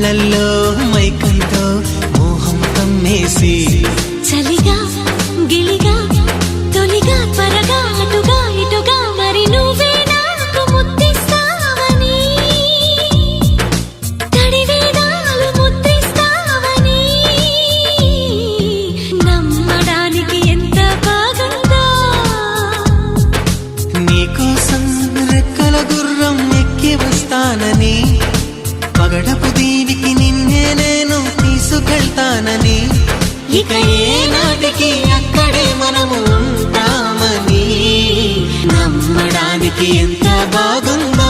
కళ్ళల్లో మైకంతో మోహం కమ్మేసి చలిగా గిలిగా తొలిగా త్వరగా అటుగా ఇటుగా మరి నువ్వే నాకు ముద్దిస్తావని తడివేదాలు ముద్దిస్తావని నమ్మడానికి ఎంత బాగుందో నీకోసం రెక్కల గుర్రం ఎక్కి వస్తానని పగడపు దీనికి నిన్నే నేను తీసుకెళ్తానని ఇక ఏ నాటికి అక్కడే మనము ఉంటామని నమ్మడానికి ఎంత బాగుందో